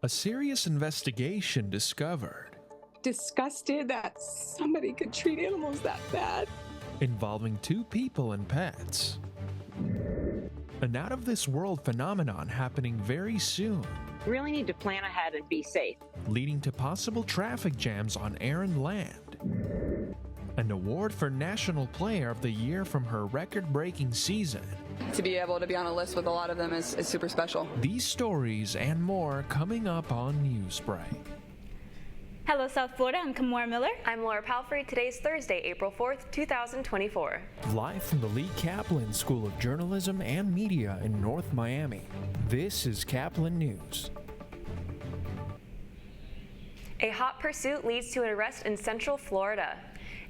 A serious investigation discovered Disgusted that somebody could treat animals that bad. involving two people and pets. An out-of-this-world phenomenon happening very soon, You really need to plan ahead and be safe. leading to possible traffic jams on air and land. An award for National Player of the Year from her record-breaking season. To be able to be on a list with a lot of them is super special. These stories and more coming up on Newsbreak. Hello, South Florida. I'm Kamora Miller. I'm Laura Palfrey. Today's Thursday, April 4th, 2024. Live from the Lee Kaplan School of Journalism and Media in North Miami, this is Caplin News. A hot pursuit leads to an arrest in Central Florida.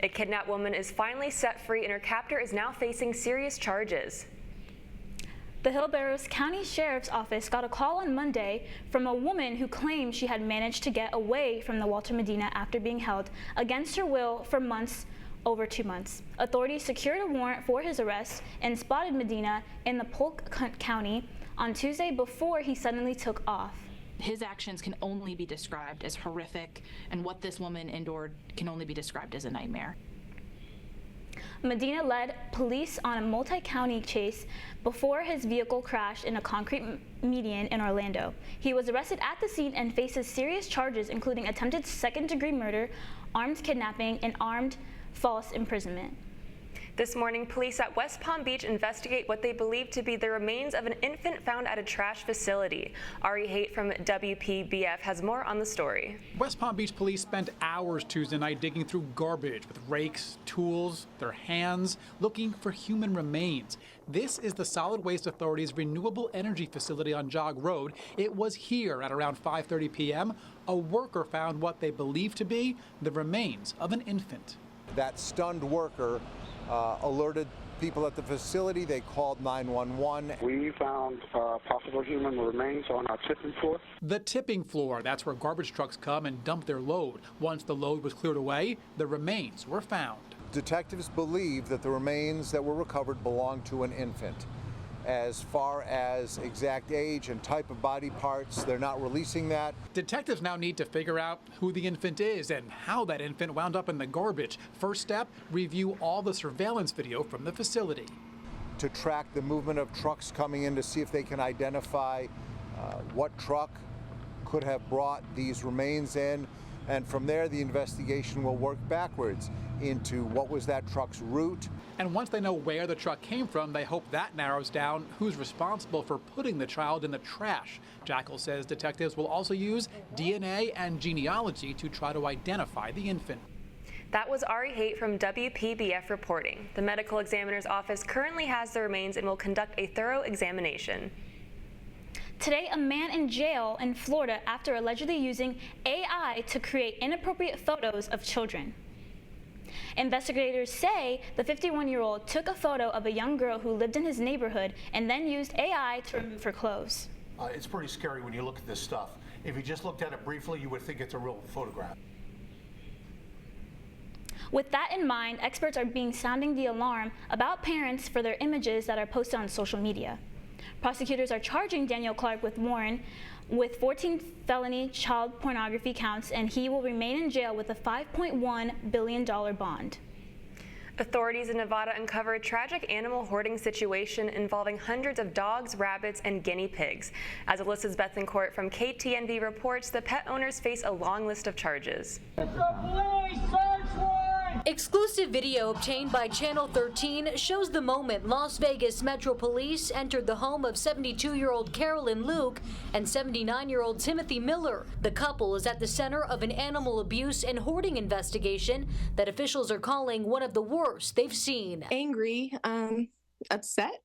A kidnapped woman is finally set free and her captor is now facing serious charges. The Hillsborough County Sheriff's Office got a call on Monday from a woman who claimed she had managed to get away from the Walter Medina after being held against her will for over 2 months. Authorities secured a warrant for his arrest and spotted Medina in the Polk County on Tuesday before he suddenly took off. His actions can only be described as horrific, and what this woman endured can only be described as a nightmare. Medina led police on a multi-county chase before his vehicle crashed in a concrete median in Orlando. He was arrested at the scene and faces serious charges, including attempted second-degree murder, armed kidnapping, and armed false imprisonment. This morning, police at West Palm Beach investigate what they believe to be the remains of an infant found at a trash facility. Ari Haight from WPBF has more on the story. West Palm Beach police spent hours Tuesday night digging through garbage with rakes, tools, their hands, looking for human remains. This is the Solid Waste Authority's renewable energy facility on Jog Road. It was here at around 5:30 p.m. A worker found what they believe to be the remains of an infant. That stunned worker alerted people at the facility. They called 911. We found possible human remains on our tipping floor. The tipping floor, that's where garbage trucks come and dump their load. Once the load was cleared away, the remains were found. Detectives believe that the remains that were recovered belonged to an infant. As far as exact age and type of body parts, they're not releasing that. Detectives now need to figure out who the infant is and how that infant wound up in the garbage. First step, review all the surveillance video from the facility. To track the movement of trucks coming in to see if they can identify what truck could have brought these remains in. And from there, the investigation will work backwards into what was that truck's route. And once they know where the truck came from, they hope that narrows down who's responsible for putting the child in the trash. Jackal says detectives will also use DNA and genealogy to try to identify the infant. That was Ari Haight from WPBF reporting. The medical examiner's office currently has the remains and will conduct a thorough examination. Today, a man in jail in Florida after allegedly using AI to create inappropriate photos of children. Investigators say the 51-year-old took a photo of a young girl who lived in his neighborhood and then used AI to remove her clothes. It's pretty scary when you look at this stuff. If you just looked at it briefly, you would think it's a real photograph. With that in mind, experts are sounding the alarm about parents for their images that are posted on social media. Prosecutors are charging Daniel Clark with Warren with 14 felony child pornography counts, and he will remain in jail with a $5.1 billion bond. Authorities in Nevada uncovered a tragic animal hoarding situation involving hundreds of dogs, rabbits, and guinea pigs. As Alyssa's Bethencourt from KTNV reports, the pet owners face a long list of charges. Exclusive video obtained by Channel 13 shows the moment Las Vegas Metro Police entered the home of 72-year-old Carolyn Luke and 79-year-old Timothy Miller. The couple is at the center of an animal abuse and hoarding investigation that officials are calling one of the worst they've seen. Angry, upset,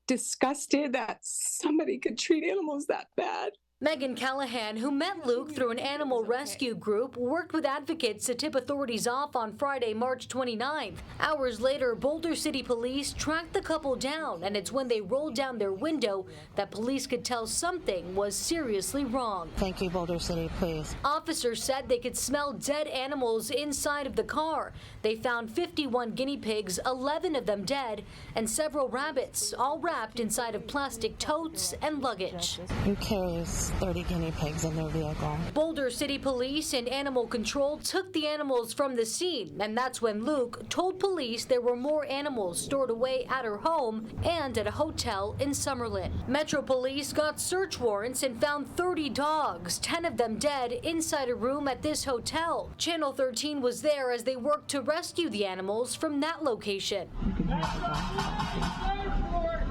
disgusted that somebody could treat animals that bad. Megan Callahan, who met Luke through an animal rescue group, worked with advocates to tip authorities off on Friday, March 29th. Hours later, Boulder City Police tracked the couple down, and it's when they rolled down their window that police could tell something was seriously wrong. Thank you, Boulder City, please. Officers said they could smell dead animals inside of the car. They found 51 guinea pigs, 11 of them dead, and several rabbits, all wrapped inside of plastic totes and luggage. Who carries 30 guinea pigs in their vehicle? Boulder City Police and Animal Control took the animals from the scene, and that's when Luke told police there were more animals stored away at her home and at a hotel in Summerlin. Metro Police got search warrants and found 30 dogs, 10 of them dead, inside a room at this hotel. Channel 13 was there as they worked to rescue the animals from that location.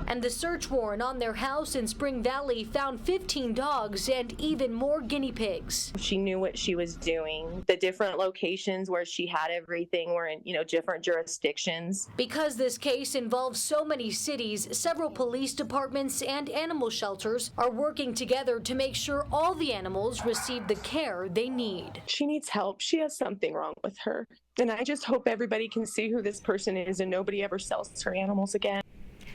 And the search warrant on their house in Spring Valley found 15 dogs and even more guinea pigs. She knew what she was doing. The different locations where she had everything were in, different jurisdictions. Because this case involves so many cities, several police departments and animal shelters are working together to make sure all the animals receive the care they need. She needs help. She has something wrong with her. And I just hope everybody can see who this person is and nobody ever sells her animals again.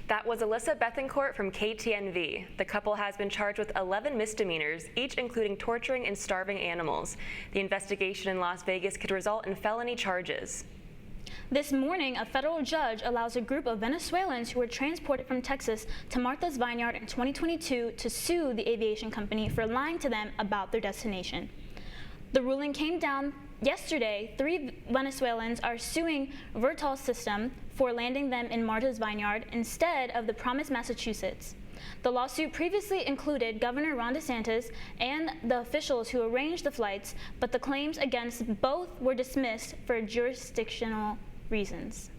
That was Alyssa Bethencourt from KTNV. The couple has been charged with 11 misdemeanors, each including torturing and starving animals. The investigation in Las Vegas could result in felony charges. This morning, a federal judge allows a group of Venezuelans who were transported from Texas to Martha's Vineyard in 2022 to sue the aviation company for lying to them about their destination. The ruling came down yesterday. 3 Venezuelans are suing Vertal System for landing them in Martha's Vineyard instead of the Promise, Massachusetts. The lawsuit previously included Governor Ron DeSantis and the officials who arranged the flights, but the claims against both were dismissed for jurisdictional reasons.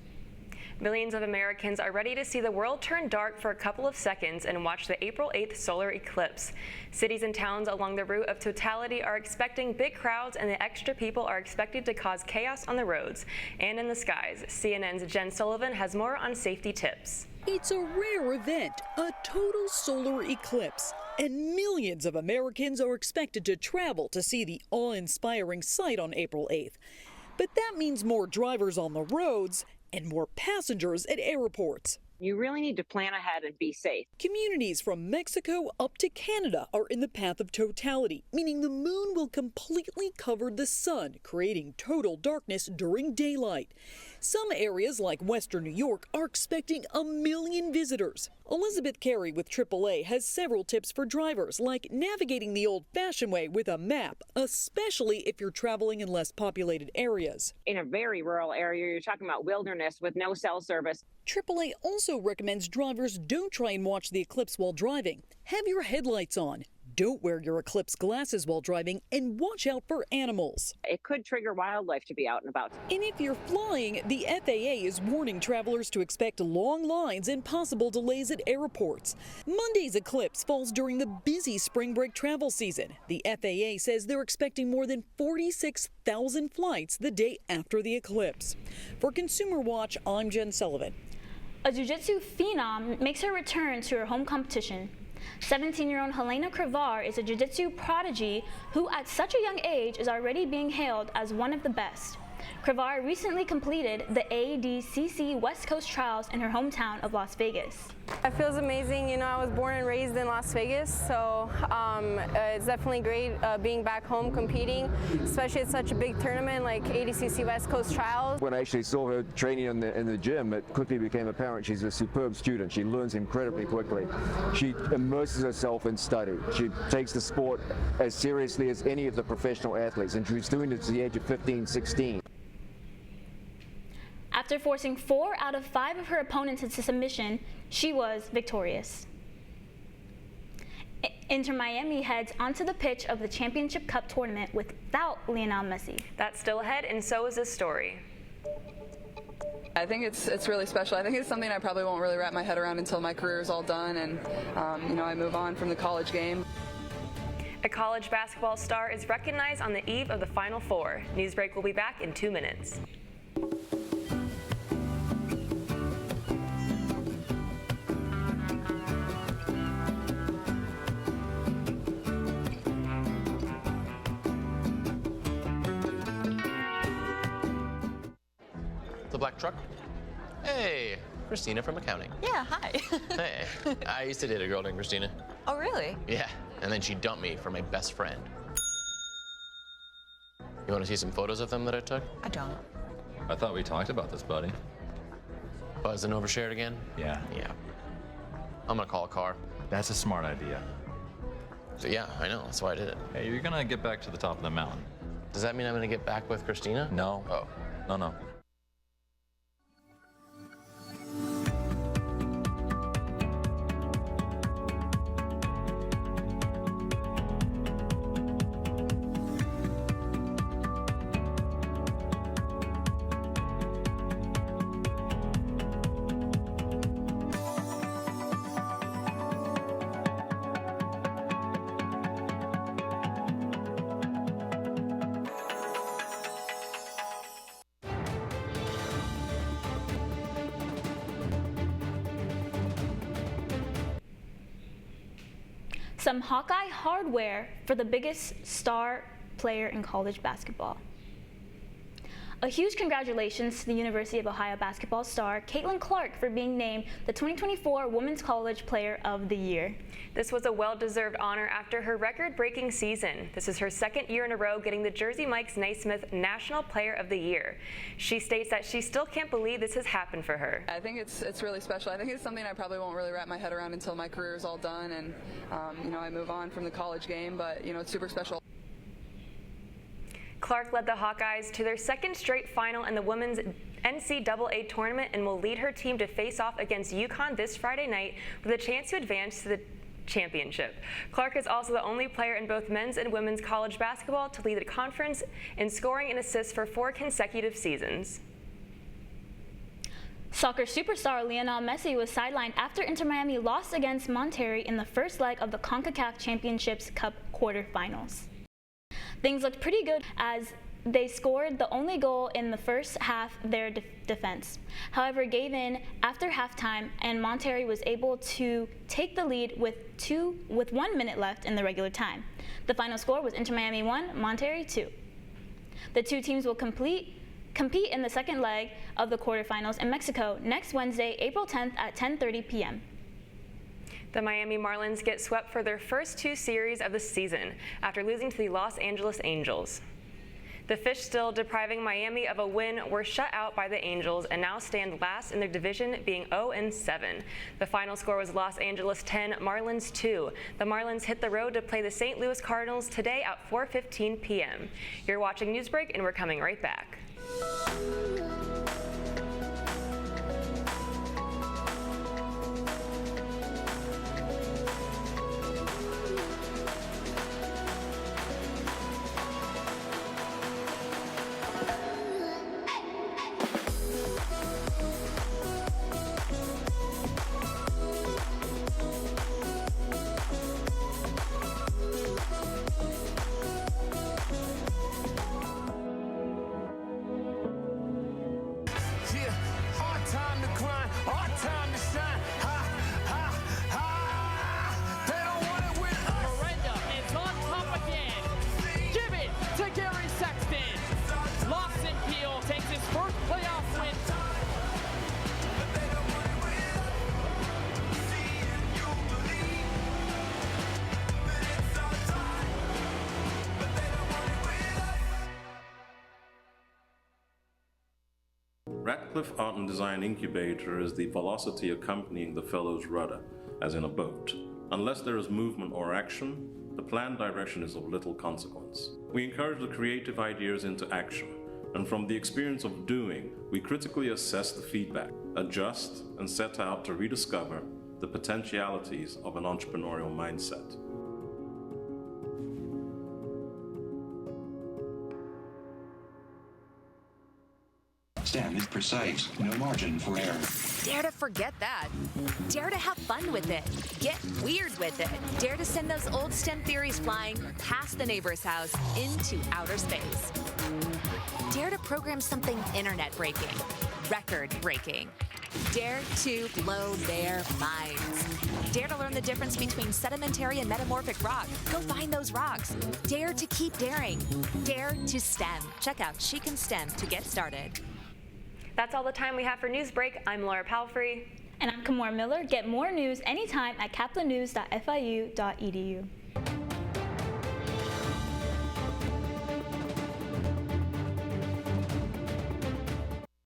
Millions of Americans are ready to see the world turn dark for a couple of seconds and watch the April 8th solar eclipse. Cities and towns along the route of totality are expecting big crowds, and the extra people are expected to cause chaos on the roads and in the skies. CNN's Jen Sullivan has more on safety tips. It's a rare event, a total solar eclipse, and millions of Americans are expected to travel to see the awe-inspiring sight on April 8th. But that means more drivers on the roads and more passengers at airports. You really need to plan ahead and be safe. Communities from Mexico up to Canada are in the path of totality, meaning the moon will completely cover the sun, creating total darkness during daylight. Some areas like Western New York are expecting 1 million visitors. Elizabeth Carey with AAA has several tips for drivers, like navigating the old-fashioned way with a map, especially if you're traveling in less populated areas. In a very rural area, you're talking about wilderness with no cell service. AAA also recommends drivers don't try and watch the eclipse while driving. Have your headlights on. Don't wear your eclipse glasses while driving, and watch out for animals. It could trigger wildlife to be out and about. And if you're flying, the FAA is warning travelers to expect long lines and possible delays at airports. Monday's eclipse falls during the busy spring break travel season. The FAA says they're expecting more than 46,000 flights the day after the eclipse. For Consumer Watch, I'm Jen Sullivan. A jiu-jitsu phenom makes her return to her home competition. 17-year-old Helena Krivar is a jiu-jitsu prodigy who at such a young age is already being hailed as one of the best. Krivar recently completed the ADCC West Coast Trials in her hometown of Las Vegas. It feels amazing. I was born and raised in Las Vegas, so it's definitely great being back home competing, especially at such a big tournament like ADCC West Coast Trials. When I actually saw her training in the gym, it quickly became apparent she's a superb student. She learns incredibly quickly. She immerses herself in study. She takes the sport as seriously as any of the professional athletes, and she was doing it at the age of 15, 16. After forcing 4 out of 5 of her opponents into submission, she was victorious. Inter Miami heads onto the pitch of the Championship Cup tournament without Lionel Messi. That's still ahead, and so is this story. I think it's really special. I think it's something I probably won't really wrap my head around until my career is all done and I move on from the college game. A college basketball star is recognized on the eve of the Final Four. Newsbreak will be back in 2 minutes. black truck. Hey, Christina from accounting. Yeah, hi. Hey, I used to date a girl named Christina. Oh, really? Yeah, and then she dumped me for my best friend. You want to see some photos of them that I took? I don't. I thought we talked about this, buddy. Buzz and overshared again? Yeah. Yeah. I'm gonna call a car. That's a smart idea. So yeah, I know, that's why I did it. Hey, you're gonna get back to the top of the mountain. Does that mean I'm gonna get back with Christina? No. Oh. No. Some Hawkeye hardware for the biggest star player in college basketball. A huge congratulations to the University of Ohio basketball star Caitlin Clark for being named the 2024 Women's College Player of the Year. This was a well-deserved honor after her record-breaking season. This is her second year in a row getting the Jersey Mike's Naismith National Player of the Year. She states that she still can't believe this has happened for her. I think it's really special. I think it's something I probably won't really wrap my head around until my career is all done and I move on from the college game, but it's super special. Clark led the Hawkeyes to their second straight final in the women's NCAA tournament and will lead her team to face off against UConn this Friday night with a chance to advance to the championship. Clark is also the only player in both men's and women's college basketball to lead the conference in scoring and assists for 4 consecutive seasons. Soccer superstar Lionel Messi was sidelined after Inter Miami lost against Monterrey in the first leg of the CONCACAF Championships Cup quarterfinals. Things looked pretty good as they scored the only goal in the first half their defense. However, gave in after halftime, and Monterrey was able to take the lead with 1 minute left in the regular time. The final score was Inter Miami 1, Monterrey 2. The two teams will compete in the second leg of the quarterfinals in Mexico next Wednesday, April 10th at 10:30 p.m. The Miami Marlins get swept for their first 2 series of the season after losing to the Los Angeles Angels. The Fish, still depriving Miami of a win, were shut out by the Angels and now stand last in their division, being 0-7. The final score was Los Angeles 10, Marlins 2. The Marlins hit the road to play the St. Louis Cardinals today at 4:15 p.m. You're watching Newsbreak, and we're coming right back. Radcliffe Art and Design Incubator is the velocity accompanying the fellow's rudder, as in a boat. Unless there is movement or action, the planned direction is of little consequence. We encourage the creative ideas into action, and from the experience of doing, we critically assess the feedback, adjust, and set out to rediscover the potentialities of an entrepreneurial mindset. Stand is precise, no margin for error. Dare to forget that. Dare to have fun with it. Get weird with it. Dare to send those old STEM theories flying past the neighbor's house into outer space. Dare to program something internet-breaking, record-breaking. Dare to blow their minds. Dare to learn the difference between sedimentary and metamorphic rock. Go find those rocks. Dare to keep daring. Dare to STEM. Check out She Can STEM to get started. That's all the time we have for Newsbreak. I'm Laura Palfrey. And I'm Kamora Miller. Get more news anytime at caplinnews.fiu.edu.